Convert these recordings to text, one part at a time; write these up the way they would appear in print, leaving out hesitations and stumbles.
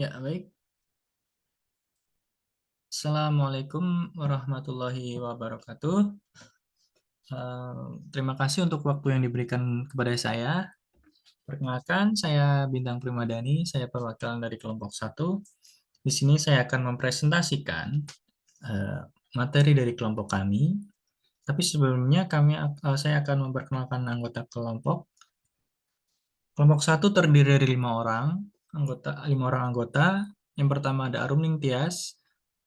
Ya, baik. Assalamualaikum warahmatullahi wabarakatuh. Terima kasih untuk waktu yang diberikan kepada saya. Perkenalkan, saya Bintang Primadani, saya perwakilan dari kelompok satu. Di sini saya akan mempresentasikan eh, materi dari kelompok kami. Tapi sebelumnya saya akan memperkenalkan anggota kelompok. Kelompok satu terdiri dari lima orang anggota. Yang pertama ada Arum Ningtyas,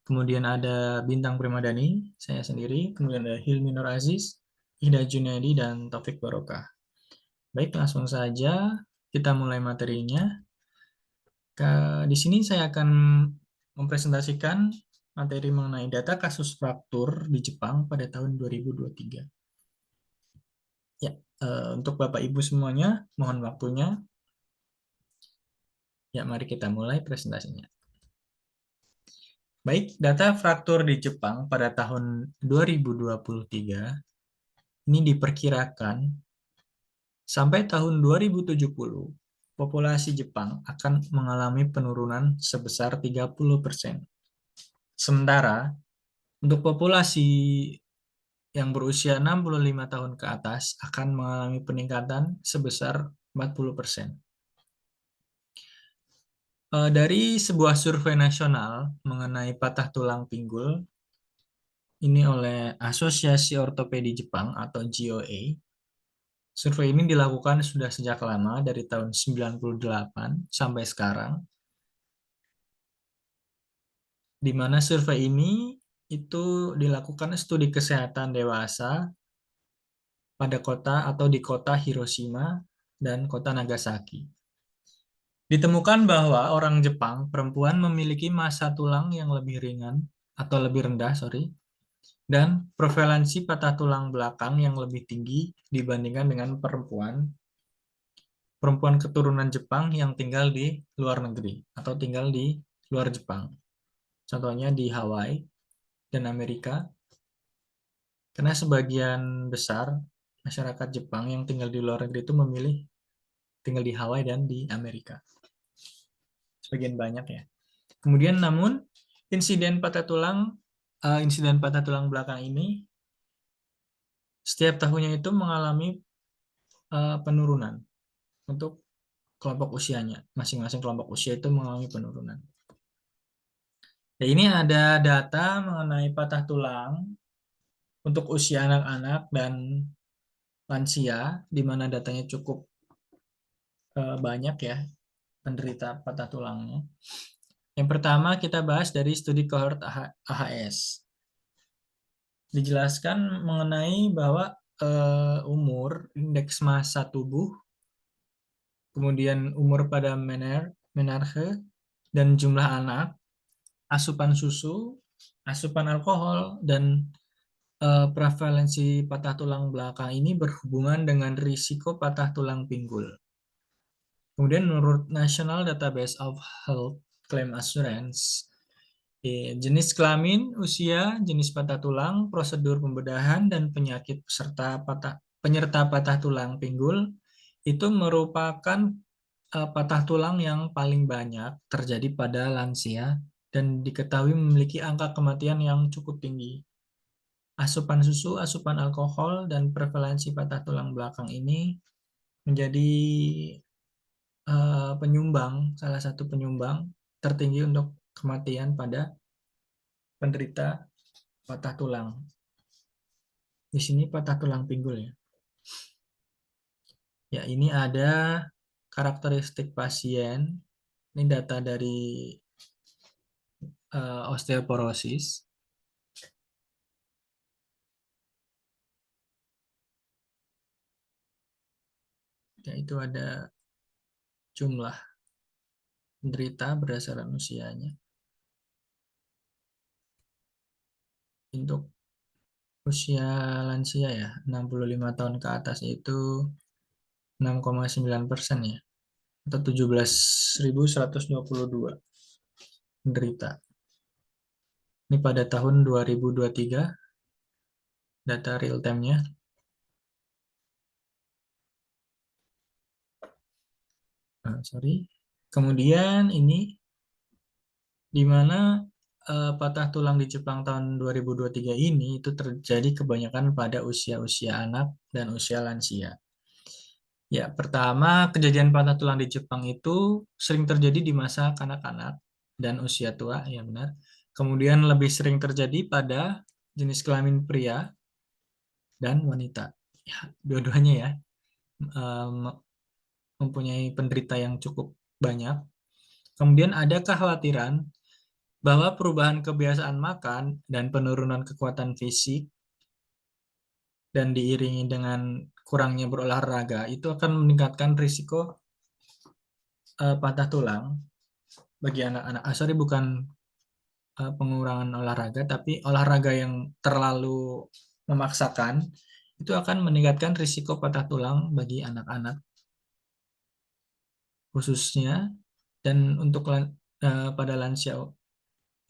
kemudian ada Bintang Primadani, saya sendiri, kemudian ada Hilmi Nur Aziz, Ida Junaidi, dan Taufik Barokah. Baik, langsung saja kita mulai materinya. Di sini saya akan mempresentasikan materi mengenai data kasus fraktur di Jepang pada tahun 2023. Ya, untuk Bapak Ibu semuanya, mohon waktunya. Ya, mari kita mulai presentasinya. Baik, data fraktur di Jepang pada tahun 2023 ini diperkirakan sampai tahun 2070 populasi Jepang akan mengalami penurunan sebesar 30%. Sementara untuk populasi yang berusia 65 tahun ke atas akan mengalami peningkatan sebesar 40%. Dari sebuah survei nasional mengenai patah tulang pinggul ini oleh Asosiasi Ortopedi Jepang atau JOA. Survei ini dilakukan sudah sejak lama dari tahun 98 sampai sekarang, di mana survei ini itu dilakukan studi kesehatan dewasa pada kota atau di kota Hiroshima dan kota Nagasaki. Ditemukan bahwa orang Jepang perempuan memiliki massa tulang yang lebih ringan atau lebih rendah, dan prevalensi patah tulang belakang yang lebih tinggi dibandingkan dengan perempuan perempuan keturunan Jepang yang tinggal di luar negeri atau tinggal di luar Jepang. Contohnya di Hawaii dan Amerika, karena sebagian besar masyarakat Jepang yang tinggal di luar negeri itu memilih tinggal di Hawaii dan di Amerika. Sebagian banyak ya. Kemudian namun insiden patah tulang belakang ini setiap tahunnya itu mengalami penurunan untuk kelompok usianya. Masing-masing kelompok usia itu mengalami penurunan. Nah, ini ada data mengenai patah tulang untuk usia anak-anak dan lansia, di mana datanya cukup banyak ya penderita patah tulangnya. Yang pertama kita bahas dari studi cohort AHS. Dijelaskan mengenai bahwa umur, indeks massa tubuh, kemudian umur pada menarche, dan jumlah anak, asupan susu, asupan alkohol, dan prevalensi patah tulang belakang ini berhubungan dengan risiko patah tulang pinggul. Kemudian menurut National Database of Health Claim Assurance, jenis kelamin, usia, jenis patah tulang, prosedur pembedahan, dan penyakit penyerta patah tulang pinggul itu merupakan patah tulang yang paling banyak terjadi pada lansia dan diketahui memiliki angka kematian yang cukup tinggi. Asupan susu, asupan alkohol, dan prevalensi patah tulang belakang ini menjadi salah satu penyumbang tertinggi untuk kematian pada penderita patah tulang. Di sini patah tulang pinggul ya. Ya, ini ada karakteristik pasien. Ini data dari osteoporosis. Ya, itu ada jumlah penderita berdasarkan usianya. Untuk usia lansia ya, 65 tahun ke atas itu 6,9% ya, atau 17.122 penderita. Ini pada tahun 2023 data real time-nya. Sorry. Kemudian ini di mana patah tulang di Jepang tahun 2023 ini itu terjadi kebanyakan pada usia-usia anak dan usia lansia. Ya, pertama kejadian patah tulang di Jepang itu sering terjadi di masa kanak-kanak dan usia tua, ya benar. Kemudian lebih sering terjadi pada jenis kelamin pria dan wanita. Ya, dua-duanya ya eh, mempunyai penderita yang cukup banyak. Kemudian ada kekhawatiran bahwa perubahan kebiasaan makan dan penurunan kekuatan fisik dan diiringi dengan kurangnya berolahraga itu akan meningkatkan risiko patah tulang bagi anak-anak. Sorry, bukan pengurangan olahraga, tapi olahraga yang terlalu memaksakan itu akan meningkatkan risiko patah tulang bagi anak-anak khususnya. Dan untuk pada lansia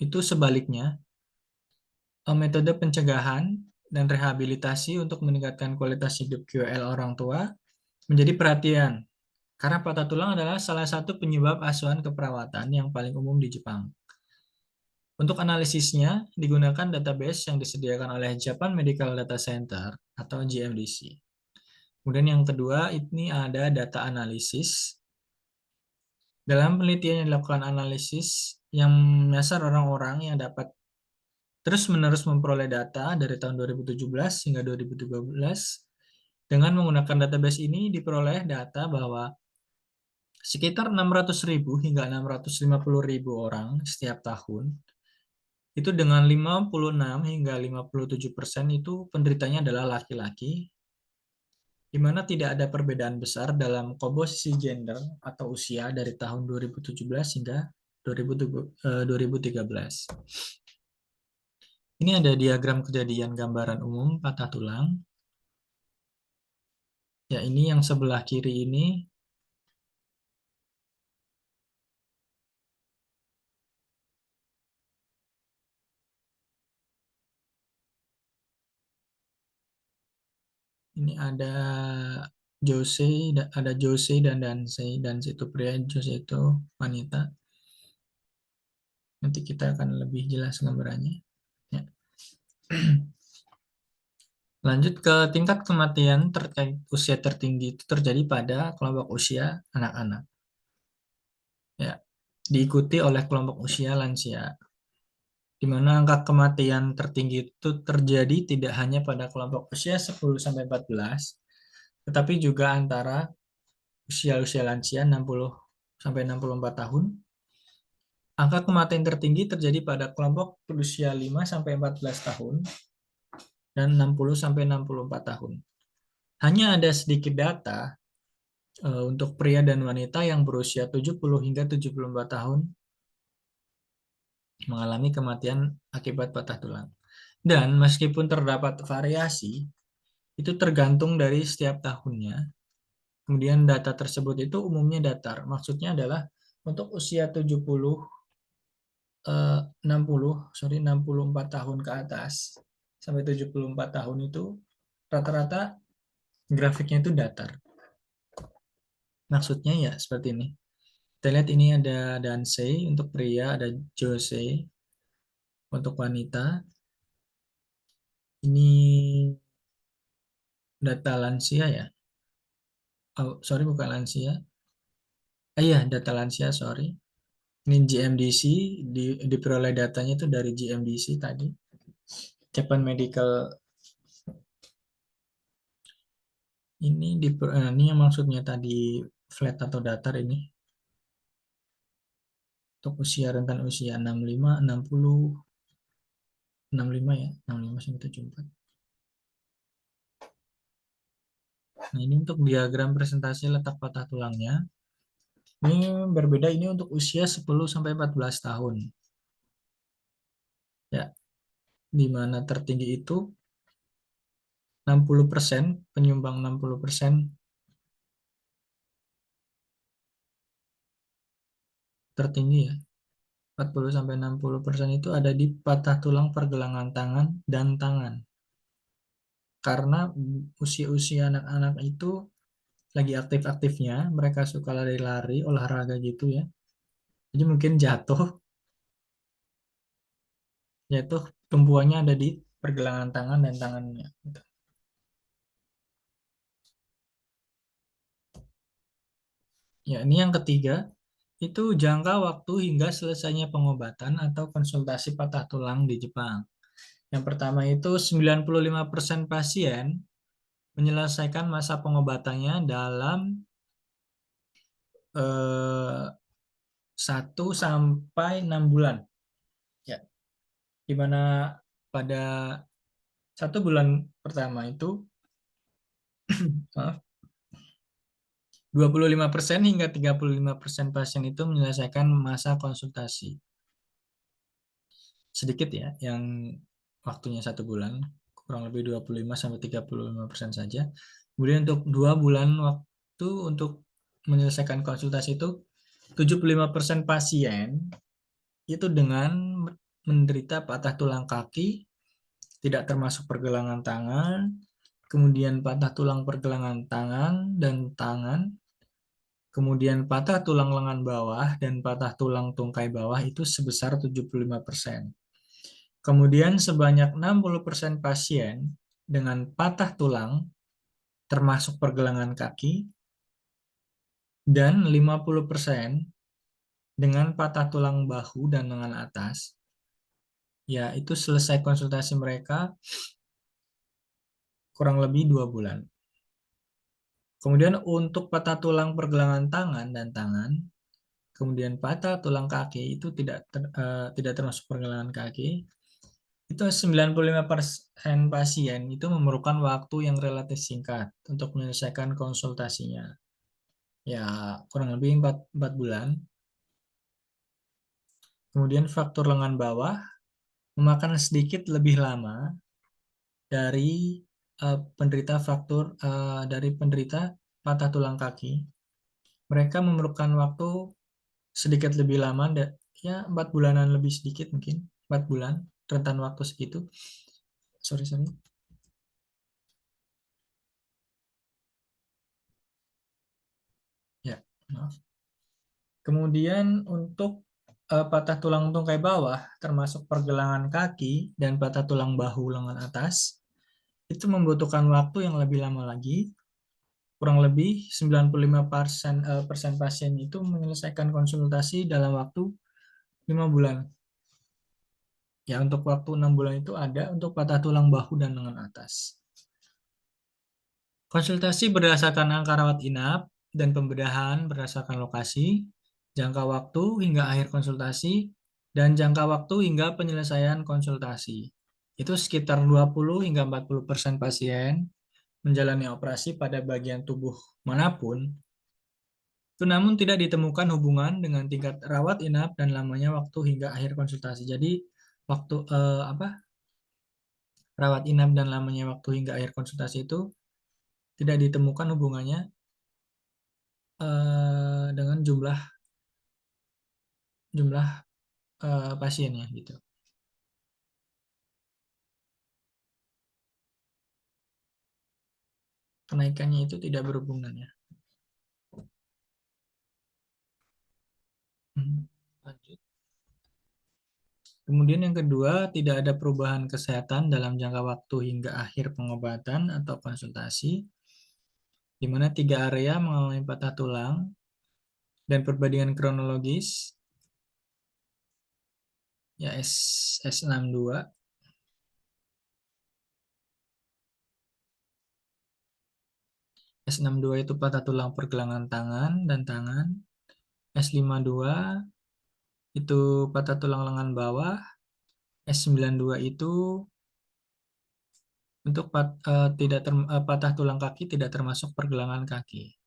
itu sebaliknya, metode pencegahan dan rehabilitasi untuk meningkatkan kualitas hidup QL orang tua menjadi perhatian karena patah tulang adalah salah satu penyebab asuhan keperawatan yang paling umum di Jepang. Untuk analisisnya digunakan database yang disediakan oleh Japan Medical Data Center atau JMDC. Kemudian yang kedua ini ada data analisis. Dalam penelitian yang dilakukan analisis yang menyasar orang-orang yang dapat terus-menerus memperoleh data dari tahun 2017 hingga 2013. Dengan menggunakan database ini diperoleh data bahwa sekitar 600.000 hingga 650.000 orang setiap tahun, itu dengan 56 hingga 57% itu penderitanya adalah laki-laki, di mana tidak ada perbedaan besar dalam komposisi gender atau usia dari tahun 2017 hingga 2013. Ini ada diagram kejadian gambaran umum patah tulang. Ya, ini yang sebelah kiri ini ada Jose, ada Jose dan Dansei. Dansei itu pria, Jose itu wanita. Nanti kita akan lebih jelas gambarannya. Ya. Lanjut ke tingkat kematian terkait usia tertinggi itu terjadi pada kelompok usia anak-anak. Ya, diikuti oleh kelompok usia lansia, di mana angka kematian tertinggi itu terjadi tidak hanya pada kelompok usia 10 sampai 14, tetapi juga antara usia-usia lansia 60 sampai 64 tahun. Angka kematian tertinggi terjadi pada kelompok berusia 5 sampai 14 tahun dan 60 sampai 64 tahun. Hanya ada sedikit data untuk pria dan wanita yang berusia 70 hingga 74 tahun mengalami kematian akibat patah tulang. Dan meskipun terdapat variasi, itu tergantung dari setiap tahunnya. Kemudian data tersebut itu umumnya datar. Maksudnya adalah untuk usia 70 60 sorry 64 tahun ke atas sampai 74 tahun itu rata-rata grafiknya itu datar. Maksudnya ya seperti ini. Kita lihat ini ada Dansei untuk pria, ada Jose untuk wanita. Ini data lansia ya. Oh, sorry bukan lansia. Iya, data lansia, sorry. Ini GMDC, diperoleh datanya itu dari GMDC tadi. Japan Medical. Ini yang maksudnya tadi flat atau datar ini. Untuk usia rentan usia 65, 60, 65 ya, 65 sampai 74. Nah, ini untuk diagram presentasi letak patah tulangnya. Ini berbeda ini untuk usia 10 sampai 14 tahun. Ya, di mana tertinggi itu 60%, penyumbang 60% tertinggi ya. 40 sampai 60% itu ada di patah tulang pergelangan tangan dan tangan. Karena usia-usia anak-anak itu lagi aktif-aktifnya, mereka suka lari-lari, olahraga gitu ya. Jadi mungkin jatuh yaitu tumpuannya ada di pergelangan tangan dan tangannya. Gitu. Ya, ini yang ketiga, itu jangka waktu hingga selesainya pengobatan atau konsultasi patah tulang di Jepang. Yang pertama itu 95% pasien menyelesaikan masa pengobatannya dalam 1 sampai 6 bulan. Ya, di mana pada 1 bulan pertama itu, maaf, 25% hingga 35% pasien itu menyelesaikan masa konsultasi. Sedikit ya, yang waktunya 1 bulan, kurang lebih 25 sampai 35% saja. Kemudian untuk 2 bulan waktu untuk menyelesaikan konsultasi itu 75% pasien itu dengan menderita patah tulang kaki, tidak termasuk pergelangan tangan, kemudian patah tulang pergelangan tangan dan tangan, kemudian patah tulang lengan bawah dan patah tulang tungkai bawah itu sebesar 75%. Kemudian sebanyak 60% pasien dengan patah tulang termasuk pergelangan kaki dan 50% dengan patah tulang bahu dan lengan atas. Ya, itu selesai konsultasi mereka kurang lebih 2 bulan. Kemudian untuk patah tulang pergelangan tangan dan tangan, kemudian patah tulang kaki itu tidak termasuk pergelangan kaki, itu 95% pasien itu memerlukan waktu yang relatif singkat untuk menyelesaikan konsultasinya. Ya, kurang lebih 4 bulan. Kemudian fraktur lengan bawah memakan sedikit lebih lama dari dari penderita patah tulang kaki. Mereka memerlukan waktu sedikit lebih lama, ya 4 bulanan lebih sedikit mungkin, 4 bulan, rentan waktu segitu. Sorry, sorry. Ya, maaf. Kemudian untuk patah tulang tungkai bawah, termasuk pergelangan kaki dan patah tulang bahu lengan atas, itu membutuhkan waktu yang lebih lama lagi. Kurang lebih 95% pasien itu menyelesaikan konsultasi dalam waktu 5 bulan. Ya, untuk waktu 6 bulan itu ada untuk patah tulang bahu dan lengan atas. Konsultasi berdasarkan angka rawat inap dan pembedahan berdasarkan lokasi, jangka waktu hingga akhir konsultasi, dan jangka waktu hingga penyelesaian konsultasi. Itu sekitar 20 hingga 40% pasien menjalani operasi pada bagian tubuh manapun, itu namun tidak ditemukan hubungan dengan tingkat rawat inap dan lamanya waktu hingga akhir konsultasi. Jadi waktu rawat inap dan lamanya waktu hingga akhir konsultasi itu tidak ditemukan hubungannya dengan jumlah jumlah pasiennya gitu. Kenaikannya itu tidak berhubungan ya. Lanjut. Kemudian yang kedua, tidak ada perubahan kesehatan dalam jangka waktu hingga akhir pengobatan atau konsultasi, di mana 3 area mengalami patah tulang dan perbandingan kronologis, ya S62. S62 itu patah tulang pergelangan tangan dan tangan. S52 itu patah tulang lengan bawah. S92 itu untuk patah tulang kaki tidak termasuk pergelangan kaki.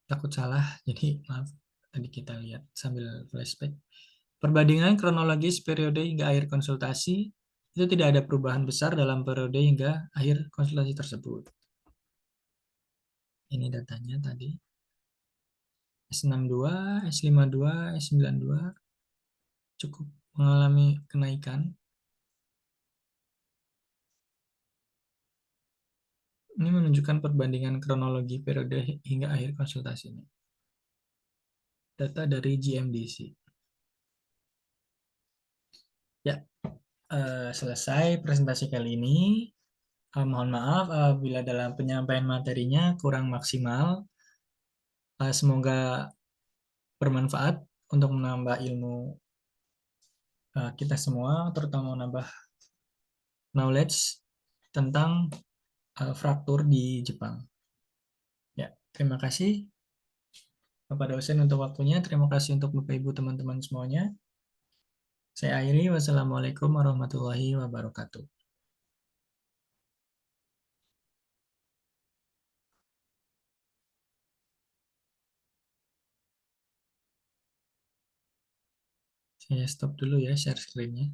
Takut salah, jadi maaf. Tadi kita lihat sambil flashback. Perbandingan kronologis periode hingga akhir konsultasi itu tidak ada perubahan besar dalam periode hingga akhir konsultasi tersebut. Ini datanya tadi. S62, S52, S92 cukup mengalami kenaikan. Ini menunjukkan perbandingan kronologi periode hingga akhir konsultasinya. Data dari GMDC. Ya, selesai presentasi kali ini. Mohon maaf bila dalam penyampaian materinya kurang maksimal. Semoga bermanfaat untuk menambah ilmu kita semua, terutama menambah knowledge tentang fraktur di Jepang. Ya, terima kasih Bapak dosen untuk waktunya. Terima kasih untuk Bapak Ibu teman-teman semuanya. Saya akhiri. Wassalamualaikum warahmatullahi wabarakatuh. Saya stop dulu ya share screen-nya.